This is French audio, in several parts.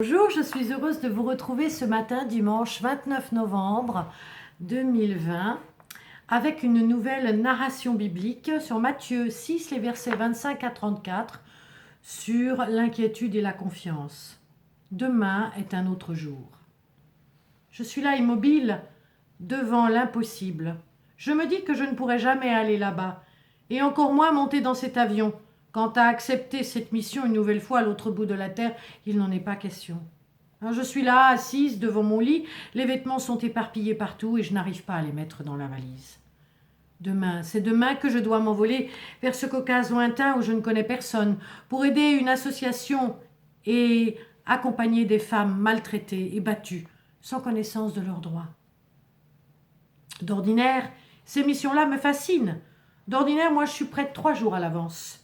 Bonjour, je suis heureuse de vous retrouver ce matin, dimanche 29 novembre 2020, avec une nouvelle narration biblique sur Matthieu 6, les versets 25 à 34, sur l'inquiétude et la confiance. Demain est un autre jour. Je suis là immobile devant l'impossible. Je me dis que je ne pourrai jamais aller là-bas, et encore moins monter dans cet avion. Quant à accepter cette mission une nouvelle fois à l'autre bout de la terre, il n'en est pas question. Alors je suis là, assise devant mon lit, les vêtements sont éparpillés partout et je n'arrive pas à les mettre dans la valise. Demain, c'est demain que je dois m'envoler vers ce Caucase lointain où je ne connais personne, pour aider une association et accompagner des femmes maltraitées et battues, sans connaissance de leurs droits. D'ordinaire, ces missions-là me fascinent. D'ordinaire, moi je suis prête 3 jours à l'avance.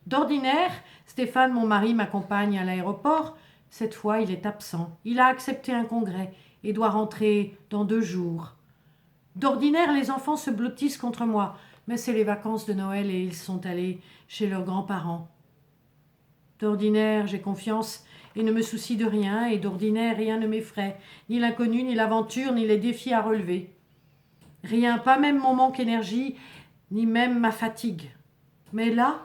D'ordinaire, Stéphane, mon mari, m'accompagne à l'aéroport. Cette fois, il est absent. Il a accepté un congrès et doit rentrer dans 2 jours. D'ordinaire, les enfants se blottissent contre moi, mais c'est les vacances de Noël et ils sont allés chez leurs grands-parents. D'ordinaire, j'ai confiance et ne me soucie de rien, et d'ordinaire, rien ne m'effraie, ni l'inconnu, ni l'aventure, ni les défis à relever. Rien, pas même mon manque d'énergie, ni même ma fatigue. Mais là,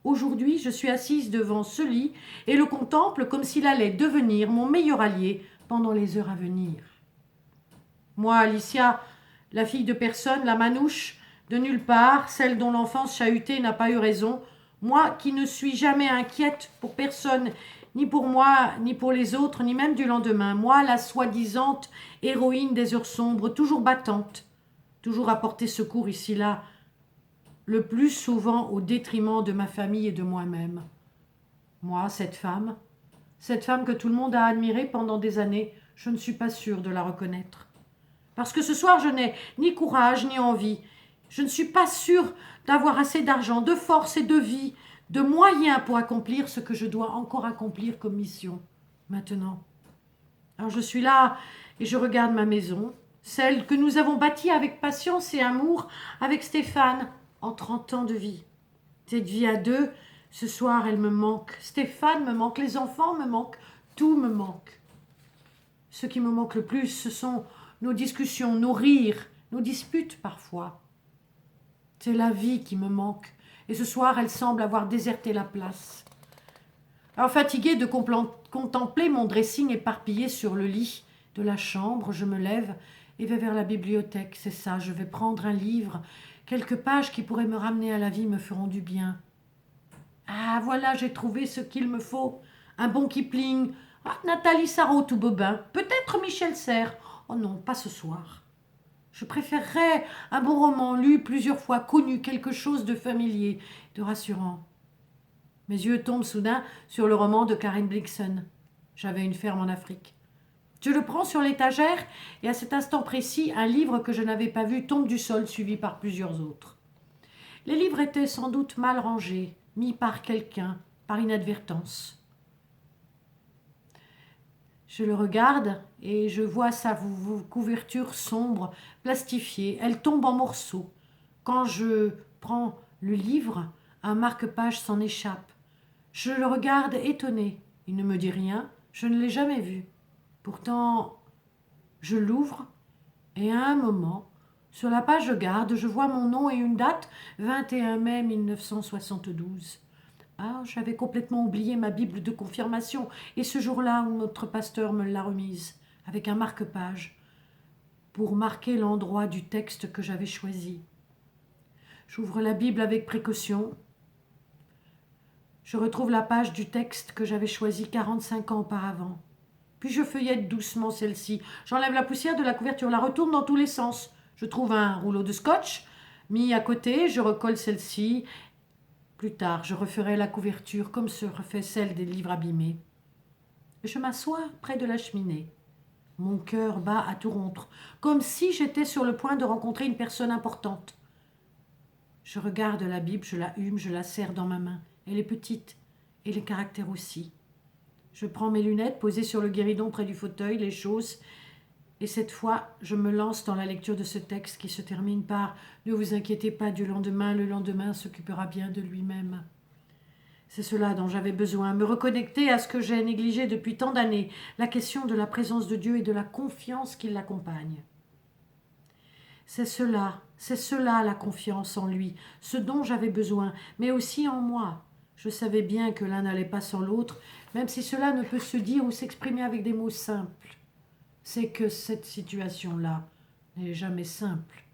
aujourd'hui, je suis assise devant ce lit et le contemple comme s'il allait devenir mon meilleur allié pendant les heures à venir. Moi, Alicia, la fille de personne, la manouche, de nulle part, celle dont l'enfance chahutée n'a pas eu raison, moi qui ne suis jamais inquiète pour personne, ni pour moi, ni pour les autres, ni même du lendemain, moi, la soi-disant héroïne des heures sombres, toujours battante, toujours à porter secours ici-là, le plus souvent au détriment de ma famille et de moi-même. Moi, cette femme que tout le monde a admirée pendant des années, je ne suis pas sûre de la reconnaître. Parce que ce soir, je n'ai ni courage ni envie. Je ne suis pas sûre d'avoir assez d'argent, de force et de vie, de moyens pour accomplir ce que je dois encore accomplir comme mission, maintenant. Alors je suis là et je regarde ma maison, celle que nous avons bâtie avec patience et amour avec Stéphane en 30 ans de vie. Cette vie à deux, ce soir, elle me manque. Stéphane me manque, les enfants me manquent, tout me manque. Ce qui me manque le plus, ce sont nos discussions, nos rires, nos disputes parfois. C'est la vie qui me manque. Et ce soir, elle semble avoir déserté la place. Alors, fatiguée de contempler mon dressing éparpillé sur le lit de la chambre, je me lève et vais vers la bibliothèque. C'est ça, je vais prendre un livre. Quelques pages qui pourraient me ramener à la vie me feront du bien. Ah, voilà, j'ai trouvé ce qu'il me faut. Un bon Kipling. Ah, Nathalie Sarraute ou Bobin. Peut-être Michel Serres. Oh non, pas ce soir. Je préférerais un bon roman lu plusieurs fois, connu, quelque chose de familier, de rassurant. Mes yeux tombent soudain sur le roman de Karen Blixen. J'avais une ferme en Afrique. Je le prends sur l'étagère et à cet instant précis, un livre que je n'avais pas vu tombe du sol, suivi par plusieurs autres. Les livres étaient sans doute mal rangés, mis par quelqu'un, par inadvertance. Je le regarde et je vois sa couverture sombre, plastifiée. Elle tombe en morceaux. Quand je prends le livre, un marque-page s'en échappe. Je le regarde étonné. Il ne me dit rien. Je ne l'ai jamais vu. Pourtant, je l'ouvre et à un moment, sur la page de garde, je vois mon nom et une date, 21 mai 1972. Ah, j'avais complètement oublié ma Bible de confirmation, et ce jour-là, notre pasteur me l'a remise, avec un marque-page, pour marquer l'endroit du texte que j'avais choisi. J'ouvre la Bible avec précaution. Je retrouve la page du texte que j'avais choisi 45 ans auparavant. Puis je feuillette doucement celle-ci. J'enlève la poussière de la couverture, la retourne dans tous les sens. Je trouve un rouleau de scotch mis à côté, je recolle celle-ci. Plus tard, je referai la couverture comme se refait celle des livres abîmés. Je m'assois près de la cheminée. Mon cœur bat à tout rompre, comme si j'étais sur le point de rencontrer une personne importante. Je regarde la Bible, je la hume, je la serre dans ma main. Elle est petite, et les caractères aussi. Je prends mes lunettes posées sur le guéridon près du fauteuil, les chausse, et cette fois, je me lance dans la lecture de ce texte qui se termine par « Ne vous inquiétez pas du lendemain, le lendemain s'occupera bien de lui-même ». C'est cela dont j'avais besoin, me reconnecter à ce que j'ai négligé depuis tant d'années, la question de la présence de Dieu et de la confiance qui l'accompagne. C'est cela la confiance en lui, ce dont j'avais besoin, mais aussi en moi. Je savais bien que l'un n'allait pas sans l'autre, même si cela ne peut se dire ou s'exprimer avec des mots simples. C'est que cette situation-là n'est jamais simple.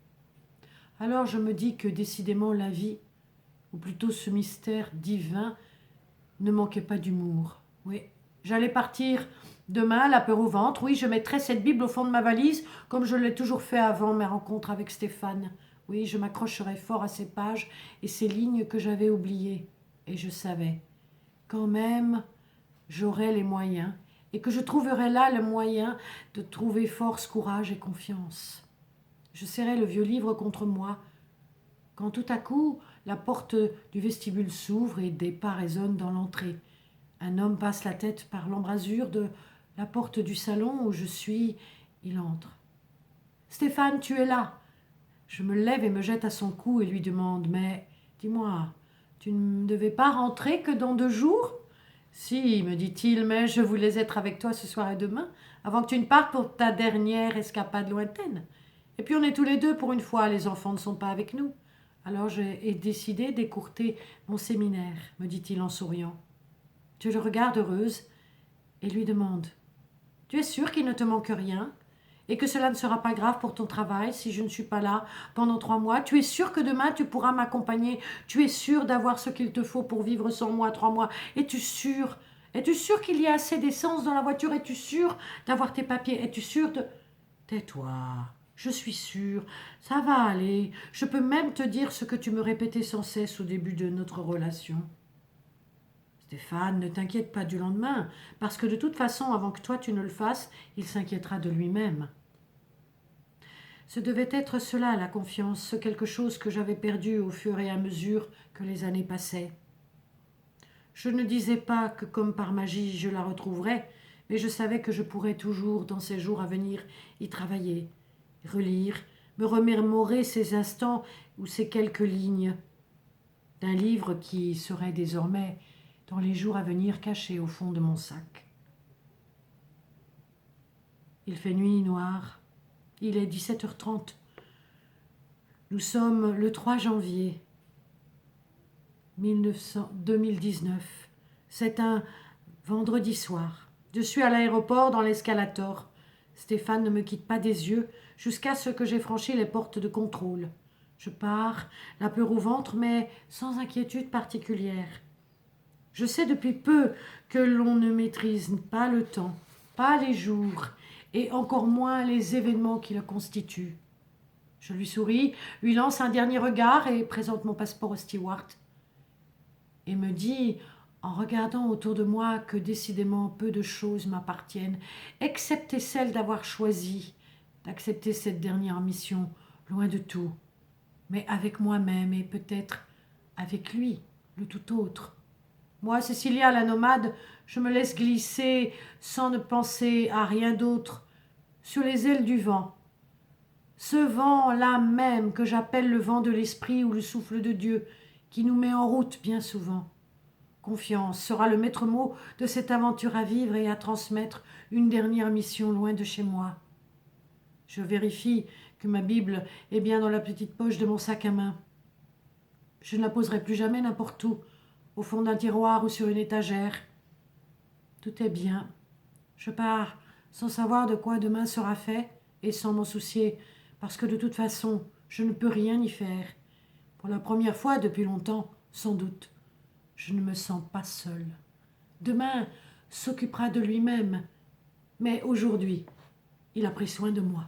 Alors je me dis que décidément la vie, ou plutôt ce mystère divin, ne manquait pas d'humour. Oui, j'allais partir demain, la peur au ventre. Oui, je mettrai cette Bible au fond de ma valise, comme je l'ai toujours fait avant mes rencontres avec Stéphane. Oui, je m'accrocherai fort à ces pages et ces lignes que j'avais oubliées. Et je savais, quand même, j'aurais les moyens, et que je trouverais là le moyen de trouver force, courage et confiance. Je serrai le vieux livre contre moi, quand tout à coup la porte du vestibule s'ouvre et des pas résonnent dans l'entrée. Un homme passe la tête par l'embrasure de la porte du salon où je suis. Il entre. « Stéphane, tu es là !» Je me lève et me jette à son cou et lui demande « Mais, dis-moi, tu ne devais pas rentrer que dans 2 jours ?»« Si, me dit-il, mais je voulais être avec toi ce soir et demain, avant que tu ne partes pour ta dernière escapade lointaine. Et puis on est tous les deux pour une fois, les enfants ne sont pas avec nous. Alors j'ai décidé d'écourter mon séminaire, me dit-il en souriant. Je le regarde heureuse et lui demande « Tu es sûre qu'il ne te manque rien et que cela ne sera pas grave pour ton travail si je ne suis pas là pendant 3 mois? Tu es sûre que demain tu pourras m'accompagner? Tu es sûre d'avoir ce qu'il te faut pour vivre sans moi 3 mois? Es-tu sûre qu'il y a assez d'essence dans la voiture? Es-tu sûre d'avoir tes papiers? Es-tu sûre de... » Tais-toi, je suis sûre, ça va aller. Je peux même te dire ce que tu me répétais sans cesse au début de notre relation. Stéphane, ne t'inquiète pas du lendemain, parce que de toute façon, avant que toi tu ne le fasses, il s'inquiétera de lui-même. Ce devait être cela, la confiance, ce quelque chose que j'avais perdu au fur et à mesure que les années passaient. Je ne disais pas que comme par magie je la retrouverais, mais je savais que je pourrais toujours, dans ces jours à venir, y travailler, relire, me remémorer ces instants ou ces quelques lignes d'un livre qui serait désormais dans les jours à venir caché au fond de mon sac. Il fait nuit noire. Il est 17h30. Nous sommes le 3 janvier 2019. C'est un vendredi soir. Je suis à l'aéroport dans l'escalator. Stéphane ne me quitte pas des yeux jusqu'à ce que j'ai franchi les portes de contrôle. Je pars, la peur au ventre, mais sans inquiétude particulière. Je sais depuis peu que l'on ne maîtrise pas le temps, pas les jours, et encore moins les événements qui le constituent. Je lui souris, lui lance un dernier regard et présente mon passeport au steward. Et me dit, en regardant autour de moi, que décidément peu de choses m'appartiennent, excepté celle d'avoir choisi d'accepter cette dernière mission, loin de tout, mais avec moi-même et peut-être avec lui, le tout autre. Moi, Cécilia, la nomade, je me laisse glisser sans ne penser à rien d'autre, sur les ailes du vent. Ce vent-là même que j'appelle le vent de l'esprit ou le souffle de Dieu, qui nous met en route bien souvent. Confiance sera le maître mot de cette aventure à vivre et à transmettre une dernière mission loin de chez moi. Je vérifie que ma Bible est bien dans la petite poche de mon sac à main. Je ne la poserai plus jamais n'importe où, au fond d'un tiroir ou sur une étagère. Tout est bien. Je pars sans savoir de quoi demain sera fait et sans m'en soucier, parce que de toute façon, je ne peux rien y faire. Pour la première fois depuis longtemps, sans doute, je ne me sens pas seule. Demain s'occupera de lui-même, mais aujourd'hui, il a pris soin de moi.